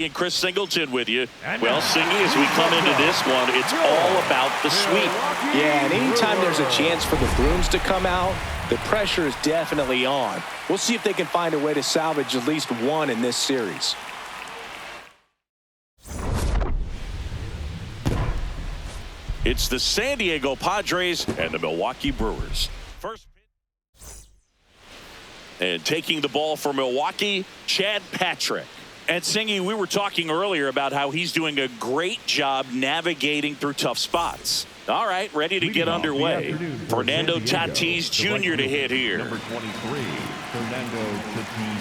And Chris Singleton with you. Well, Singy, as we come into this one, it's all about the sweep. Yeah, and anytime there's a chance for the brooms to come out, the pressure is definitely on. We'll see if they can find a way to salvage at least one in this series. It's the San Diego Padres and the Milwaukee Brewers. First pitch. And taking the ball for Milwaukee, Chad Patrick. And Singy, we were talking earlier about how he's doing a great job navigating through tough spots. All right, ready to get underway. Fernando Tatis Jr. to hit here. Number 23, Fernando Tatis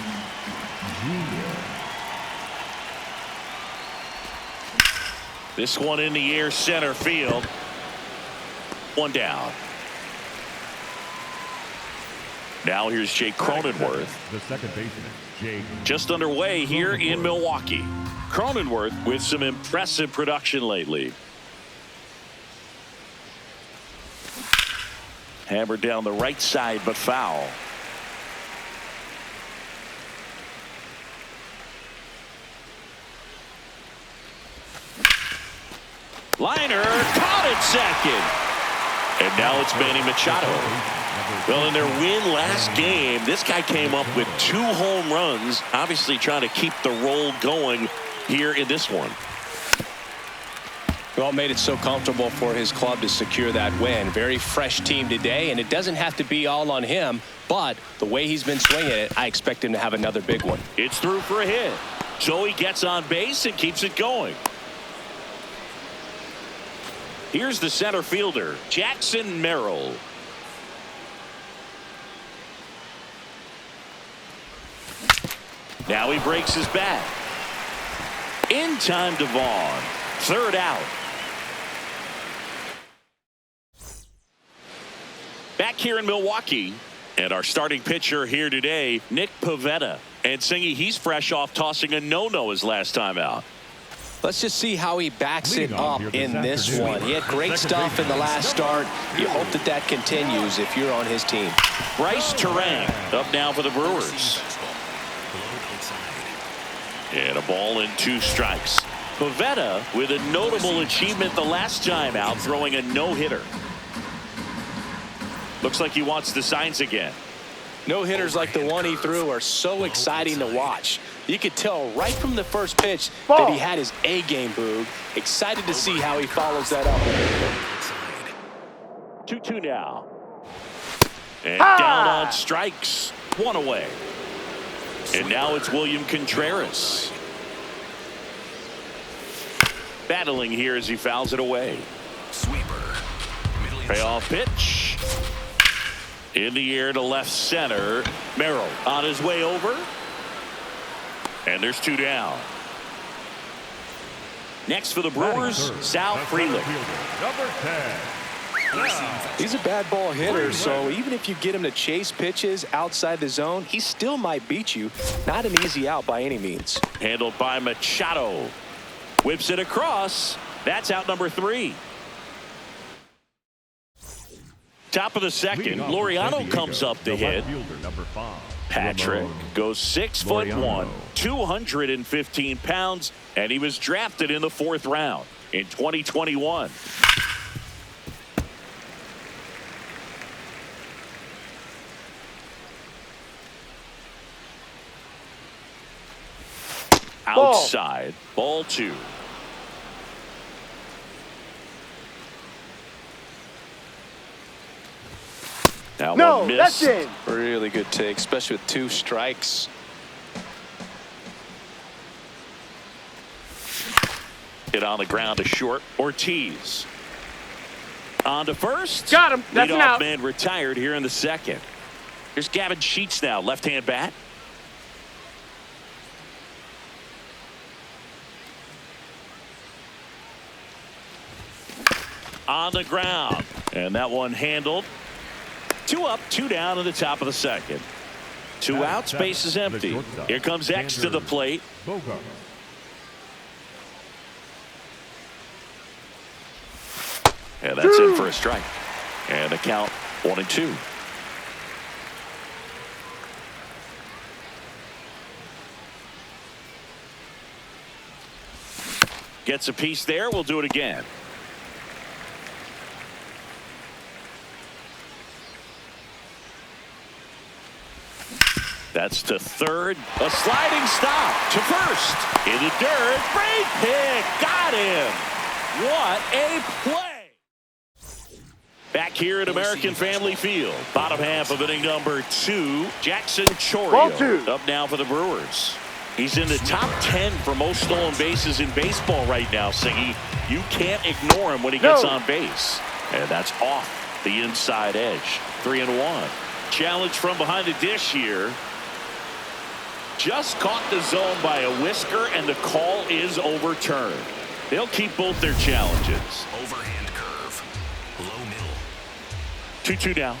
Jr. This one in the air, center field. One down. Now here's Jake Cronenworth. The second baseman, Jake. Just underway here in Milwaukee. Cronenworth with some impressive production lately. Hammered down the right side, but foul. Liner caught at second. And now it's Manny Machado. Well, in their win last game, this guy came up with 2 home runs, obviously trying to keep the roll going here in this one. Well, made it so comfortable for his club to secure that win. Very fresh team today, and it doesn't have to be all on him, but the way he's been swinging it, I expect him to have another big one. It's through for a hit. So he gets on base and keeps it going. Here's the center fielder, Jackson Merrill. Now he breaks his bat. In time to Vaughn. Third out. Back here in Milwaukee. And our starting pitcher here today, Nick Pivetta. And Singy, he's fresh off tossing a no-no his last time out. Let's just see how he backs it up in this one. He had great stuff in the last start. You hope that that continues if you're on his team. Bryce Terang up now for the Brewers. And a ball and 2 strikes. Pivetta with a notable achievement the last time out, throwing a no-hitter. Looks like he wants the signs again. No-hitters like the one he threw are so exciting to watch. You could tell right from the first pitch that he had his A-game, Boog. Excited to see how he follows that up. 2-2 now. And down on strikes. 1 away. And now it's William Contreras. Battling here as he fouls it away. Sweeper. Payoff pitch. In the air to left center. Merrill on his way over. And there's 2 down. Next for the Brewers, Sal Frelick. Number 10. He's a bad ball hitter, so even if you get him to chase pitches outside the zone, he still might beat you. Not an easy out by any means. Handled by Machado. Whips it across. That's out number 3. Top of the second, Laureano comes up to hit. Number 5. Patrick goes 6'1", 215 pounds, and he was drafted in the 4th round in 2021. Outside, ball 2. Now No, one that's miss. it. Really good take, especially with 2 strikes. Hit on the ground to short. Ortiz. On to first. Got him. That's an Leadoff out. man retired here in the 2nd. Here's Gavin Sheets now, left-hand bat. On the ground. And that one handled. 2 up, 2 down in the top of the 2nd. 2 outs, base is empty. Here comes X to the plate. And that's in for a strike. And the count 1-2. Gets a piece there. We'll do it again. That's to third. A sliding stop to first. In the dirt. Great pick. Got him. What a play. Back here at American Family Field. Bottom half of inning number 2. Jackson Chourio up now for the Brewers. He's in the top 10 for most stolen bases in baseball right now, Siggy. You can't ignore him when he gets on base. And that's off the inside edge. 3-1. Challenge from behind the dish here. Just caught the zone by a whisker, and the call is overturned. They'll keep both their challenges. Overhand curve. Low middle. 2-2 now.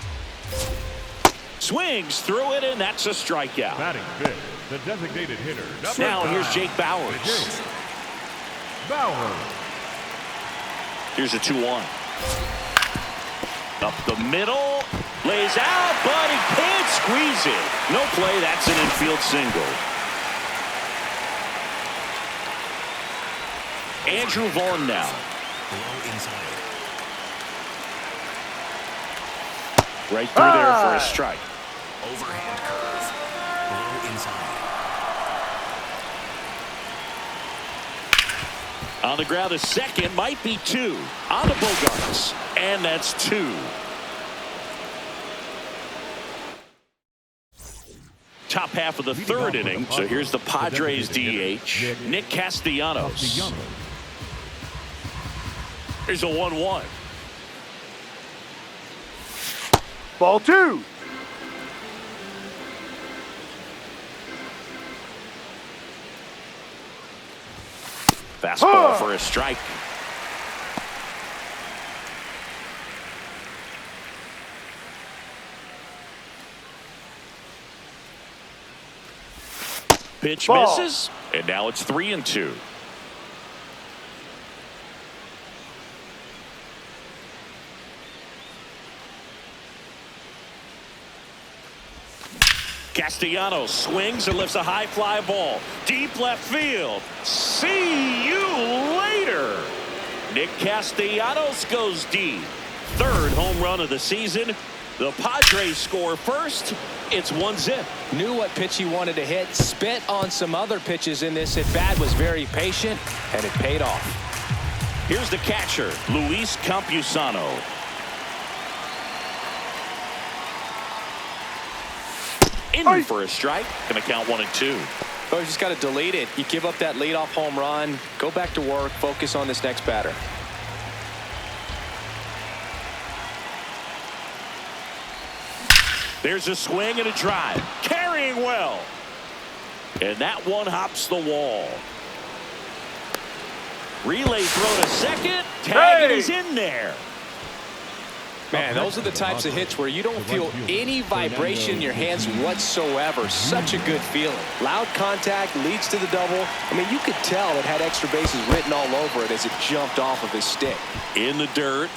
Swings through it, and that's a strikeout. Batting fifth, the designated hitter. Now Number here's 5, Jake Bauers. Bauers. Here's a 2-1. Up the middle. Lays out, but he can't squeeze it. No play. That's an infield single. Andrew Vaughn now. Low inside. Right through there for a strike. Overhand curve. Low inside. On the ground, a second, might be 2. On the Bogarts, and that's 2. Top half of the third inning. So here's the Padres DH, Nick Castellanos. Here's a 1-1. Ball 2. Fastball for a strike. Pitch misses, and now it's 3-2. Castellanos swings and lifts a high fly ball. Deep left field. See you later. Nick Castellanos goes deep. Third home run of the season. The Padres score first. It's 1-0. Knew what pitch he wanted to hit. Spit on some other pitches in this at bat. Was very patient, and it paid off. Here's the catcher, Luis Campusano. In for a strike. Gonna count 1-2. Oh, you just got to delete it. You give up that leadoff home run. Go back to work. Focus on this next batter. There's a swing and a drive. Carrying well. And that one hops the wall. Relay throw to second. Tag is in there. Man, those are the types of hits where you don't feel any vibration in your hands whatsoever. Such a good feeling. Loud contact leads to the double. I mean, you could tell it had extra bases written all over it as it jumped off of his stick. In the dirt.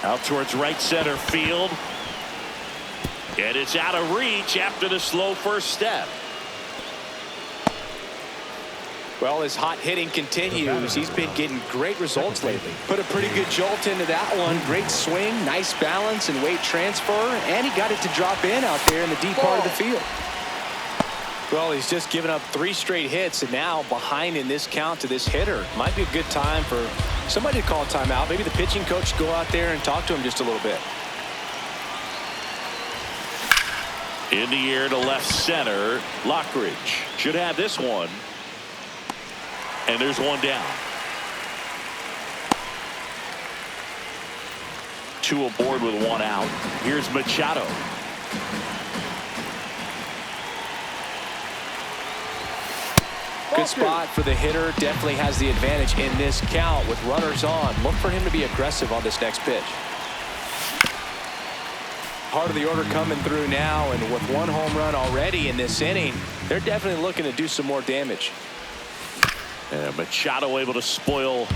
Out towards right center field. And it's out of reach after the slow first step. Well, his hot hitting continues. He's been getting great results lately. Put a pretty good jolt into that one. Great swing, nice balance and weight transfer. And he got it to drop in out there in the deep part of the field. Well, he's just given up 3 straight hits, and now behind in this count to this hitter. Might be a good time for somebody to call a timeout. Maybe the pitching coach go out there and talk to him just a little bit. In the air to left center. Lockridge should have this one. And there's one down. 2 aboard with 1 out. Here's Machado. Good spot for the hitter. Definitely has the advantage in this count with runners on. Look for him to be aggressive on this next pitch. Part of the order coming through now, and with 1 home run already in this inning, they're definitely looking to do some more damage. And Machado able to spoil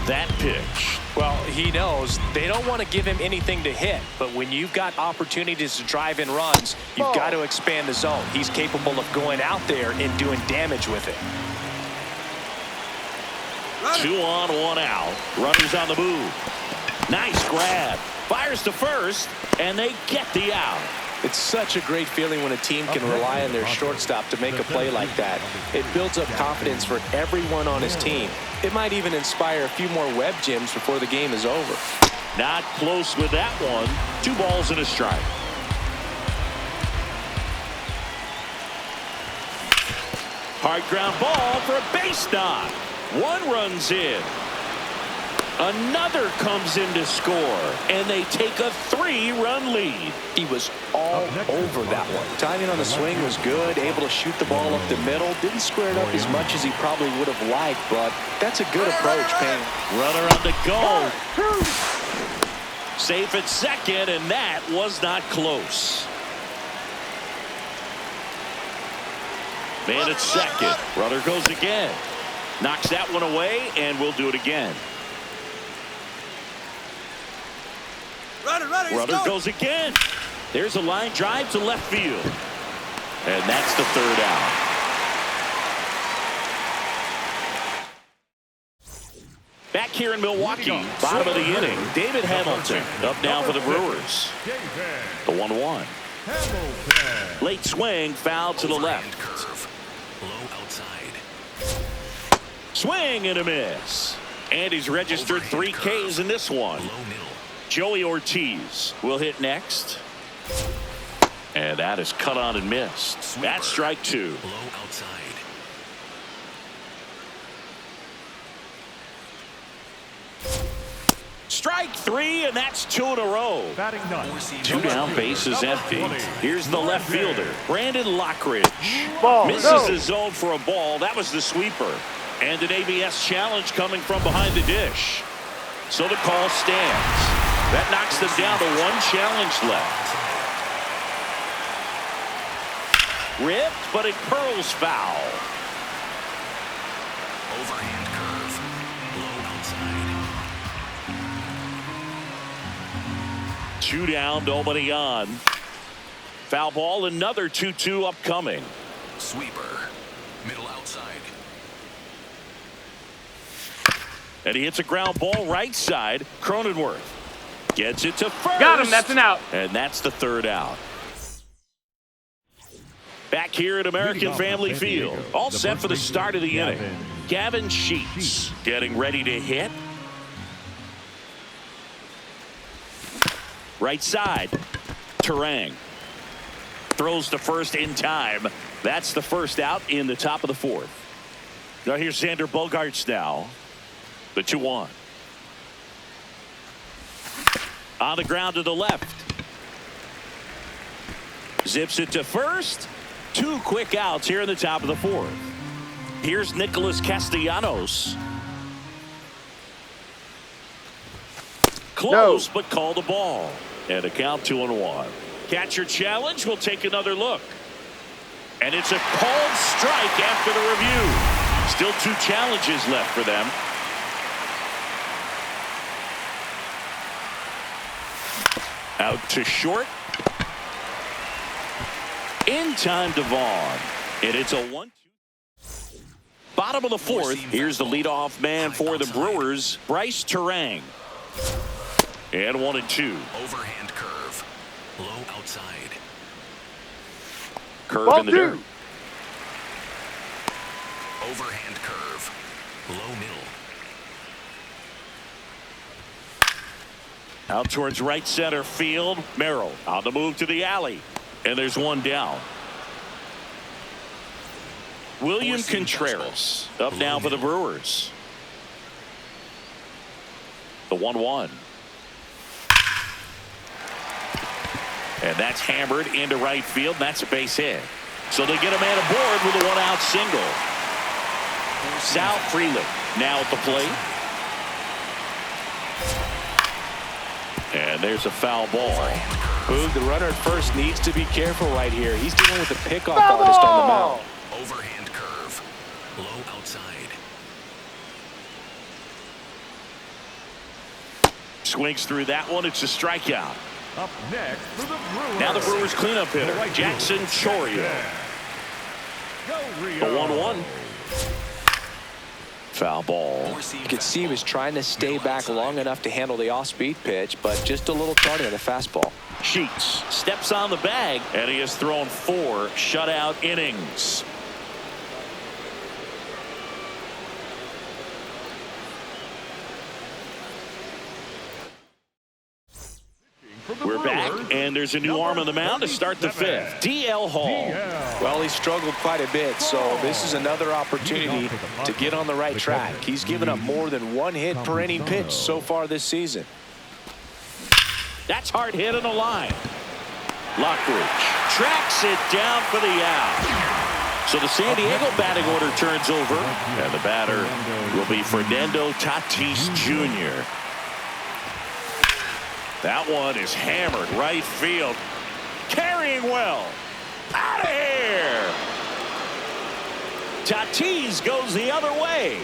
that pitch. Well, he knows they don't want to give him anything to hit, but when you've got opportunities to drive in runs, you've got to expand the zone. He's capable of going out there and doing damage with it. 2 on, 1 out. Runners on the move. Nice grab. Fires to first, and they get the out. It's such a great feeling when a team can rely on their shortstop to make a play like that. It builds up confidence for everyone on his team. It might even inspire a few more web gyms before the game is over. Not close with that one. 2 balls and a strike. Hard ground ball for a base knock. 1 runs in. Another comes in to score, and they take a 3-run lead. He was all over that one. Timing on the swing was good, able to shoot the ball up the middle. Didn't square it up as much as he probably would have liked, but that's a good approach, Payne. Runner on the go. Safe at second, and that was not close. Man at second. Runner goes again. Knocks that one away, and we'll do it again. Runner goes again. There's a line drive to left field. And that's the 3rd out. Back here in Milwaukee, bottom of the inning, David Hamilton up now for the Brewers. The 1-1. Late swing, foul to the left. Curve. Low outside. Swing and a miss. And he's registered 3 Ks in this one. Low middle. Joey Ortiz will hit next. And that is cut on and missed. That's strike 2. Low outside. Strike 3, and that's 2 in a row. Batting ninth. 2 down, base is empty. Here's the left fielder, Brandon Lockridge. Misses the zone for a ball. That was the sweeper. And an ABS challenge coming from behind the dish. So the call stands. That knocks them down to 1 challenge left. Ripped, but it curls foul. Overhand curve. Low outside. 2 down, nobody on. Foul ball, another 2-2 upcoming. Sweeper. Middle outside. And he hits a ground ball right side. Cronenworth gets it to first. Got him. That's an out. And that's the 3rd out. Back here at American Family Field. All set for the start of the inning. Gavin Sheets getting ready to hit. Right side. Terang throws to first in time. That's the 1st out in the top of the 4th. Now here's Xander Bogaerts now. The 2-1. On the ground to the left. Zips it to first. 2 quick outs here in the top of the 4th. Here's Nicholas Castellanos. Close, but call the ball. And a count 2-1. Catcher challenge. We'll take another look. And it's a called strike after the review. Still 2 challenges left for them. Out to short. In time to Vaughn. And it's a 1-2. Bottom of the 4th. Here's the leadoff man for the Brewers, Bryce Terang. And 1-2. Overhand curve. Low outside. Curve in the dirt. Overhand curve. Low middle. Out towards right center field. Merrill on the move to the alley. And there's 1 down. William Contreras up now for the Brewers. The 1-1. And that's hammered into right field. That's a base hit. So they get a man aboard with a 1-out single. Sal Frelick now at the plate. And there's a foul ball. Boog, the runner at first needs to be careful right here. He's dealing with the pickoff artist on the mound. Overhand curve. Low outside. Swings through that one. It's a strikeout. Up next for the Brewers. Now the Brewers cleanup hitter, Jackson Chourio. Go, The 1-1. Foul ball. You could see he was trying to stay back long enough to handle the off-speed pitch, but just a little tardy on the fastball. Sheets steps on the bag, and he has thrown 4 shutout innings. We're back, and there's a new arm on the mound to start the 5th. DL Hall. Well, he struggled quite a bit, so this is another opportunity to get on the right track. He's given up more than 1 hit per inning pitch so far this season. That's hard hit on the line. Lockridge tracks it down for the out. So the San Diego batting order turns over, and the batter will be Fernando Tatis Jr. That one is hammered right field. Carrying well. Out of here. Tatis goes the other way.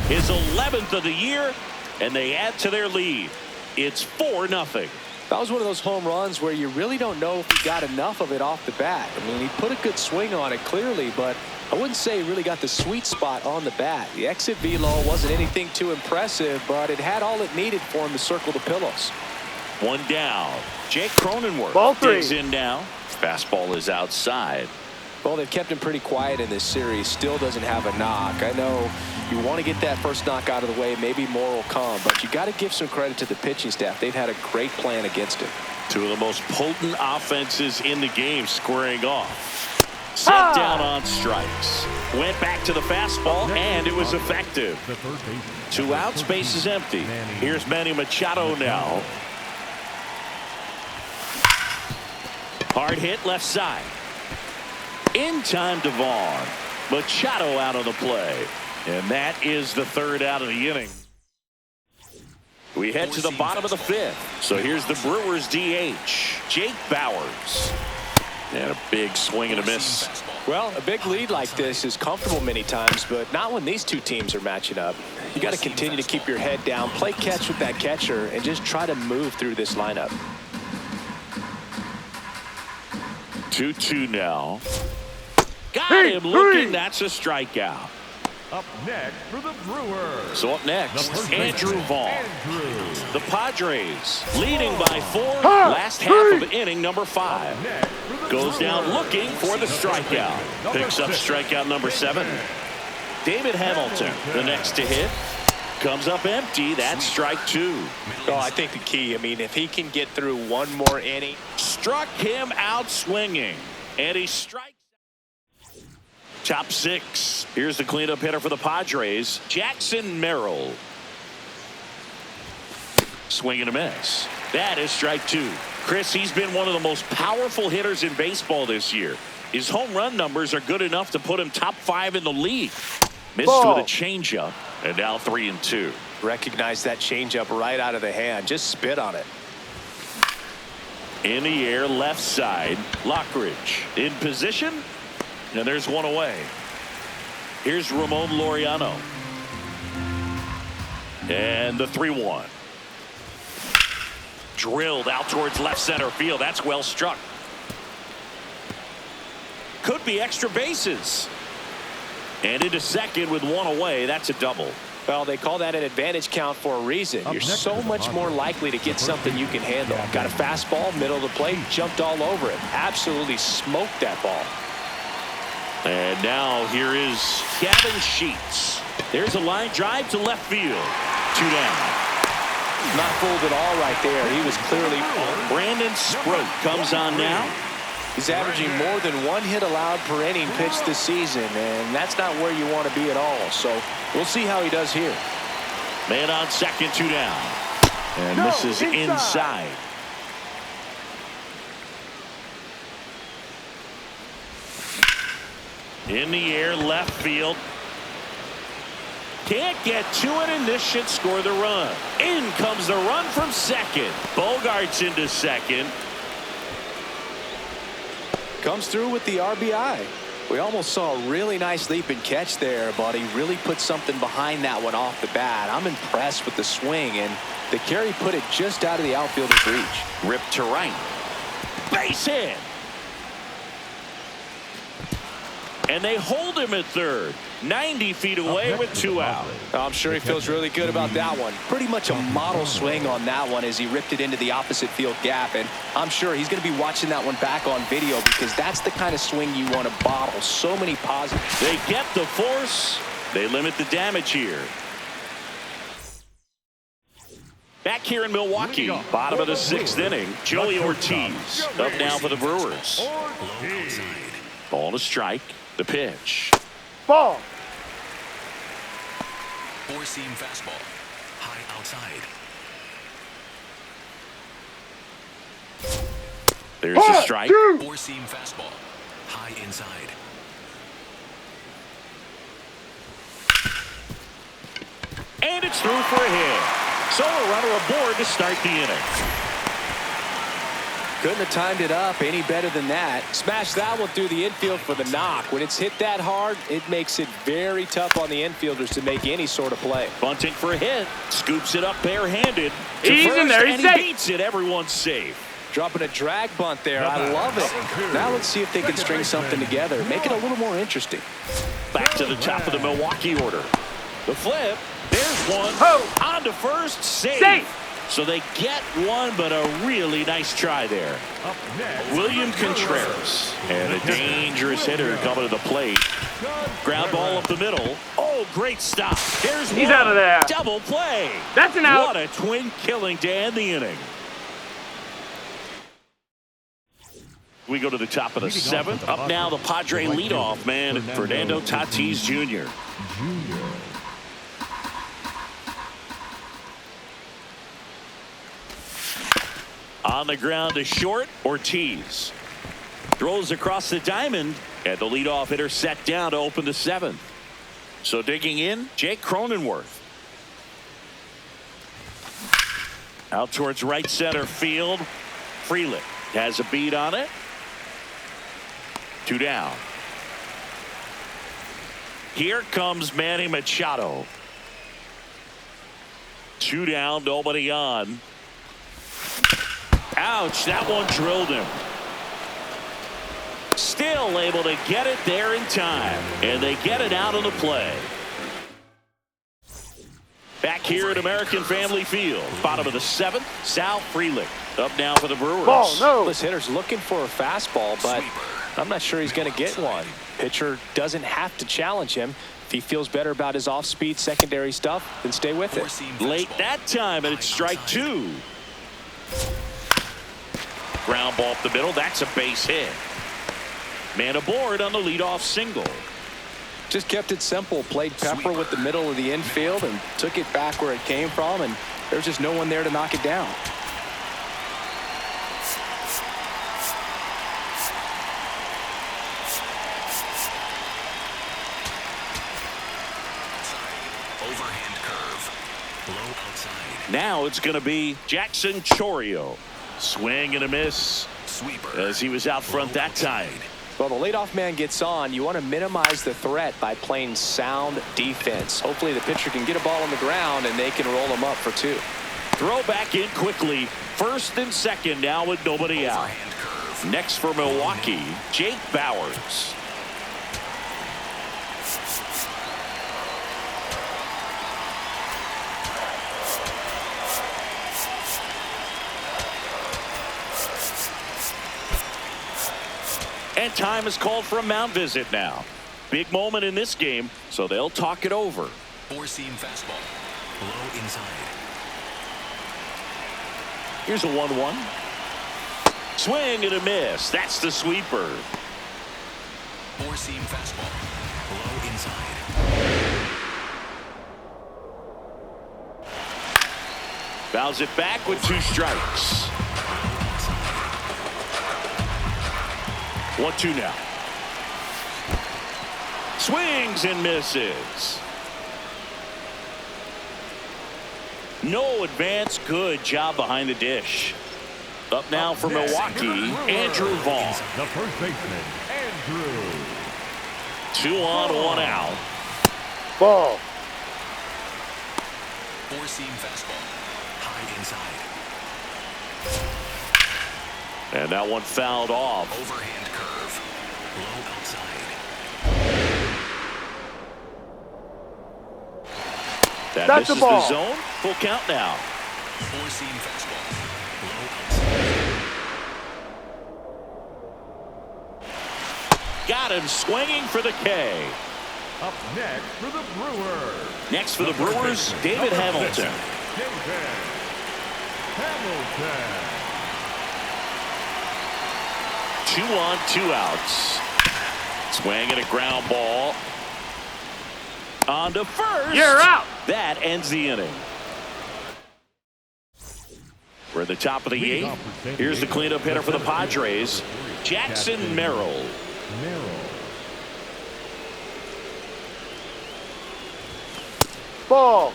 His 11th of the year, and they add to their lead. It's 4-0. That was one of those home runs where you really don't know if he got enough of it off the bat. I mean, he put a good swing on it clearly, but I wouldn't say he really got the sweet spot on the bat. The exit velo wasn't anything too impressive, but it had all it needed for him to circle the pillows. 1 down. Jake Cronenworth Ball 3. digs in now. Fastball is outside. Well, they've kept him pretty quiet in this series. Still doesn't have a knock. I know you want to get that first knock out of the way. Maybe more will come, but you got to give some credit to the pitching staff. They've had a great plan against him. 2 of the most potent offenses in the game squaring off. Set down on strikes. Went back to the fastball, and it was effective. 2 outs, base is empty. Here's Manny Machado now. Hard hit left side. In time to Vaughn. Machado out of the play. And that is the 3rd out of the inning. We head to the bottom of the 5th. So here's the Brewers DH, Jake Bauers. And a big swing and a miss. Well, a big lead like this is comfortable many times, but not when these 2 teams are matching up. You got to continue to keep your head down, play catch with that catcher, and just try to move through this lineup. 2-2 now. Got him looking. That's a strikeout. Up next for the Brewers. So up next, Andrew Vaughn. The Padres leading by 4. Last half of inning number 5. Goes down looking for the strikeout. Picks up strikeout number 7. David Hamilton, the next to hit. Comes up empty. That's strike 2. Oh, I think the key, I mean, if he can get through 1 more inning. Struck him out swinging. And he strikes. Top 6. Here's the cleanup hitter for the Padres, Jackson Merrill. Swing and a miss. That is strike 2. Chris, he's been one of the most powerful hitters in baseball this year. His home run numbers are good enough to put him top 5 in the league. Missed with a changeup, and now 3-2. Recognize that changeup right out of the hand. Just spit on it. In the air, left side. Lockridge in position, and there's 1 away. Here's Ramon Laureano. And the 3-1. Drilled out towards left center field. That's well struck. Could be extra bases. And into second with 1 away. That's a double. Well, they call that an advantage count for a reason. You're so much more likely to get something you can handle. Got a fastball, middle of the plate, jumped all over it. Absolutely smoked that ball. And now here is Gavin Sheets. There's a line drive to left field. 2 down. Not fooled at all right there. He was clearly. Brandon Sproat comes on now. He's averaging more than 1 hit allowed per inning pitched this season, and that's not where you want to be at all. So we'll see how he does here. Man on second, 2 down. And misses inside. In the air, left field. Can't get to it, and this should score the run. In comes the run from second. Bogart's into second. Comes through with the RBI. We almost saw a really nice leap and catch there, but he really put something behind that one off the bat. I'm impressed with the swing, and the carry put it just out of the outfielder's reach. Ripped to right. Base hit. And they hold him at third. 90 feet away with 2 out. I'm sure he feels really good about that one. Pretty much a model swing on that one as he ripped it into the opposite field gap. And I'm sure he's going to be watching that one back on video because that's the kind of swing you want to bottle. So many positives. They get the force. They limit the damage here. Back here in Milwaukee, bottom of the 6th inning, Joey Ortiz up now for the Brewers. Ball to strike. The pitch. Ball. Four-seam fastball. High outside. There's the strike. Four-seam fastball. High inside. And it's through for a hit. So a runner aboard to start the inning. Couldn't have timed it up any better than that. Smashed that one through the infield for the knock. When it's hit that hard, it makes it very tough on the infielders to make any sort of play. Bunting for a hit. Scoops it up barehanded. He's in there. He's and safe. He beats it. Everyone's safe. Dropping a drag bunt there. I love it. Now let's see if they can string something together. Make it a little more interesting. Back to the top of the Milwaukee order. The flip. There's one. On to first. Safe. So they get one, but a really nice try there. William Contreras. And a dangerous hitter coming to the plate. Ground ball up the middle. Oh, great stop. There's He's one. out of there. Double play. That's an out. What a twin killing to end the inning. We go to the top of the 7th. Up now, the Padre leadoff man, Fernando Tatis Jr. On the ground to short, Ortiz. Throws across the diamond, and the leadoff hitter set down to open the 7th. So digging in, Jake Cronenworth. Out towards right center field. Frelick has a beat on it. 2 down. Here comes Manny Machado. 2 down, nobody on. Ouch, that one drilled him. Still able to get it there in time. And they get it out of the play. Back here at American Family Field. Bottom of the 7th, Sal Frelick. Up now for the Brewers. Ball, no. This hitter's looking for a fastball, but I'm not sure he's going to get one. Pitcher doesn't have to challenge him. If he feels better about his off-speed secondary stuff, then stay with it. Late that time, and it's strike 2. Ground ball up the middle. That's a base hit. Man aboard on the leadoff single. Just kept it simple. Played pepper with the middle of the infield and took it back where it came from, and there's just no one there to knock it down. Overhand curve. Low outside. Now it's going to be Jackson Chourio. Swing and a miss. Sweeper. As he was out front that time. Well, the leadoff man gets on. You want to minimize the threat by playing sound defense. Hopefully the pitcher can get a ball on the ground and they can roll him up for 2. Throw back in quickly. First and second now with nobody out. Overhand curve. Next for Milwaukee, Jake Bauers. And time is called for a mound visit now. Big moment in this game, so they'll talk it over. Four-seam fastball. Low inside. Here's a 1-1. Swing and a miss. That's the sweeper. Four-seam fastball. Low inside. Fouls it back with 2 strikes. 1-2 now. Swings and misses. No advance. Good job behind the dish. Up now for Milwaukee, Andrew Vaughn. The first baseman, Andrew 2 on, 1 out. Ball. Four-seam fastball. High inside. And that one fouled off. Overhand curve. Low outside. That That's misses the ball. the zone. Full count now. Four-seam fastball. Low outside. Got him swinging for the K. Up next for the Brewers. Next for the Brewers, David Hamilton. David Hamilton. 2 on, 2 outs. Swing and a ground ball. On to first. You're out. That ends the inning. We're at the top of the 8th. Here's the cleanup hitter for the Padres, Jackson Merrill. Ball.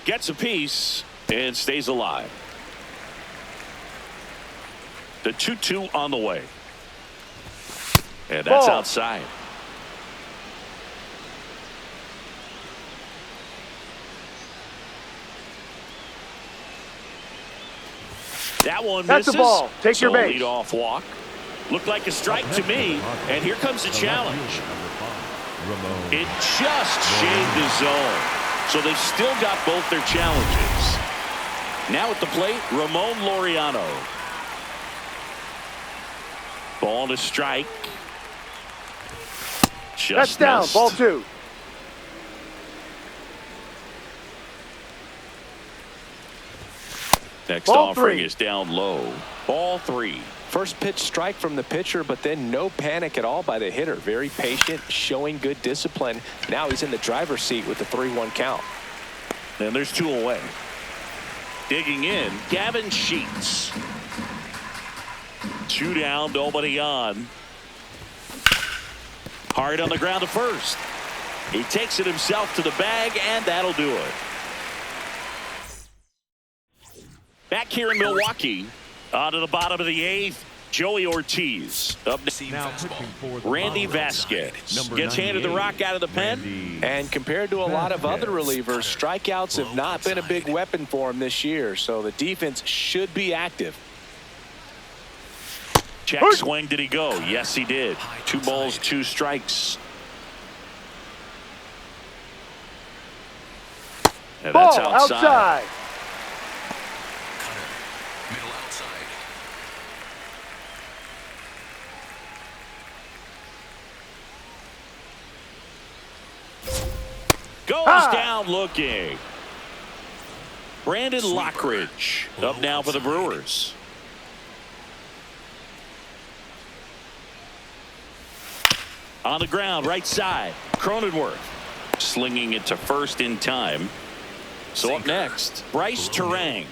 Gets a piece and stays alive. The 2-2 on the way. And that's Ball. outside. That one That's misses. the ball. Take your So base. lead off walk. Looked like a strike to me. And here comes the challenge. It just shaved the zone. So they've still got both their challenges. Now at the plate, Ramon Laureano. Ball to strike. That's Just down. missed. Ball 2. Next Ball offering 3. is down low. Ball 3. First pitch strike from the pitcher, but then no panic at all by the hitter. Very patient, showing good discipline. Now he's in the driver's seat with the 3-1 count. And there's 2 away. Digging in, Gavin Sheets. 2 down, nobody on. Hard on the ground to first. He takes it himself to the bag, and that'll do it. Back here in Milwaukee, on to the bottom of the 8th, Joey Ortiz. Up next, Now pitching for the Randy Padres. Vasquez Number gets handed the 98, rock out of the pen. Randy And compared to a lot of other relievers, strikeouts have not been a big weapon for him this year, so the defense should be active. Check swing, did he go? Yes, he did. 2 balls, 2 strikes. And Ball that's outside. Cutter. Middle outside. Goes High. down looking. Brandon Lockridge up now for the Brewers. On the ground, right side. Cronenworth slinging it to first in time. So up next, Bryce Terang.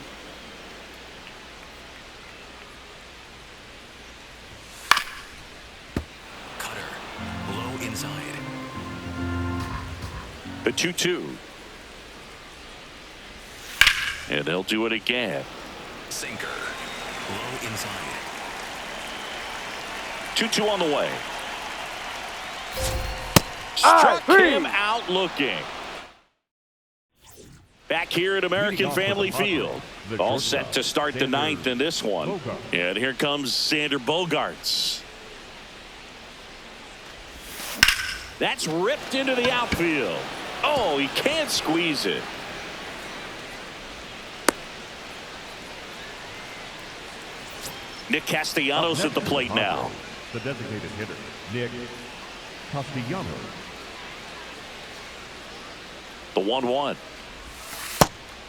Cutter. Low inside. The 2-2. And they'll do it again. Sinker. Low inside. 2-2 on the way. Aye, Struck 3. him out looking. Back here at American Family Field. All set to start the 9th in this one. And here comes Sander Bogarts. That's ripped into the outfield. Oh, he can't squeeze it. Nick Castellanos at the plate now. The designated hitter, Nick Castellanos. The 1-1.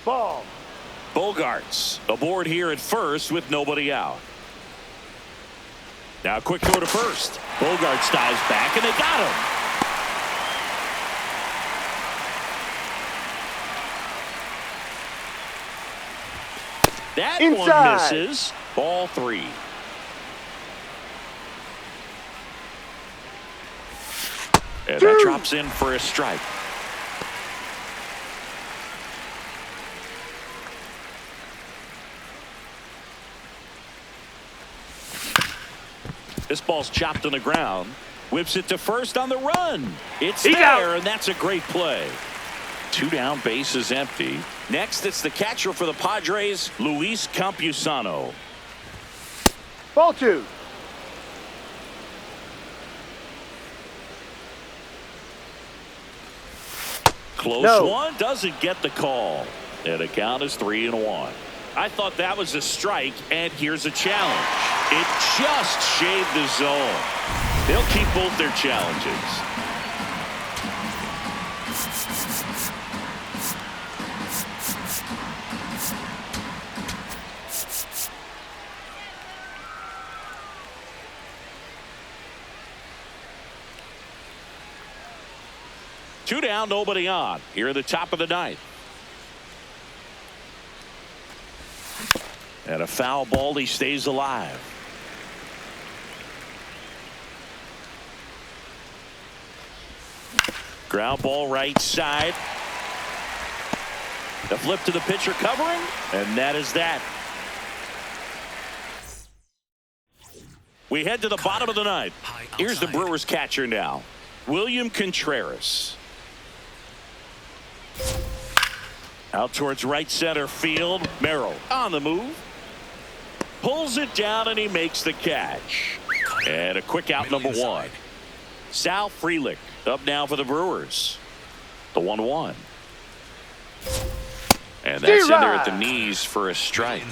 Ball. Bogarts aboard here at first with nobody out. Now quick throw to first. Bogarts dives back and they got him. That one Inside. misses. Ball 3. And that drops in for a strike. This ball's chopped on the ground. Whips it to first on the run. It's He's there, out. and that's a great play. 2 down, base is empty. Next, it's the catcher for the Padres, Luis Campusano. Ball 2. Close No. one, doesn't get the call. And the count is 3-1. I thought that was a strike, and here's a challenge. It just shaved the zone. They'll keep both their challenges. Two down, nobody on. Here at the top of the ninth. And a foul ball, he stays alive. Ground ball right side. The flip to the pitcher covering, and that is that. We head to the bottom of the ninth. Here's the Brewers catcher now, William Contreras. Out towards right center field. Merrill on the move. Pulls it down and he makes the catch. And a quick out, number 1. Sal Frelick up now for the Brewers. The 1-1. And that's in there at the knees for a strike.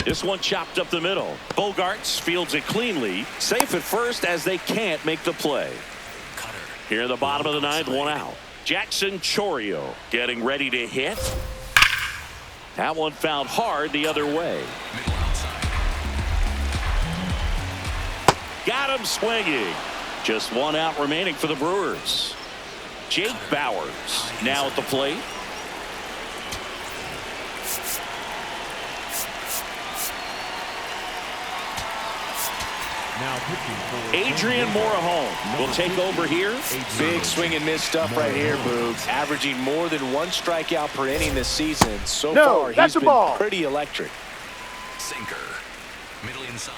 This one chopped up the middle. Bogarts fields it cleanly. Safe at first as they can't make the play. Here in the bottom of the ninth, 1 out. Jackson Chourio getting ready to hit. That one found hard the other way. Got him swinging. Just 1 out remaining for the Brewers. Jake Bowers now at the plate. Now pitching for Adrian Morejon will take over here. Big swing and miss stuff right here, Boogs. Averaging more than 1 strikeout per inning this season. So No, far, that's he's a been ball. pretty electric. Sinker. Middle inside.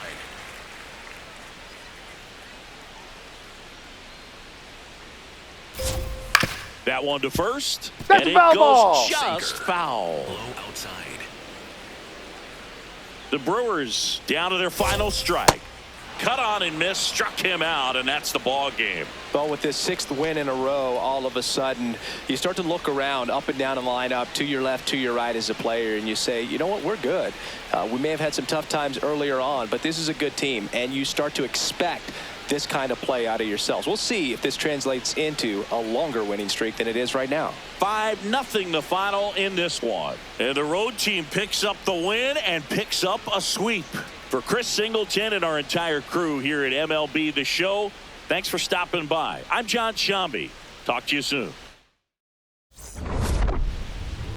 That one to first. That's and a it foul goes ball. just Sinker. foul. Low outside. The Brewers down to their final strike. Cut on and miss, struck him out, and that's the ball game. Well, with this 6th win in a row, all of a sudden, you start to look around up and down the lineup, to your left, to your right as a player, and you say, you know what, we're good. We may have had some tough times earlier on, but this is a good team, and you start to expect this kind of play out of yourselves. We'll see if this translates into a longer winning streak than it is right now. 5-0 the final in this one. And the road team picks up the win and picks up a sweep. For Chris Singleton and our entire crew here at MLB The Show, thanks for stopping by. I'm John Shambi. Talk to you soon.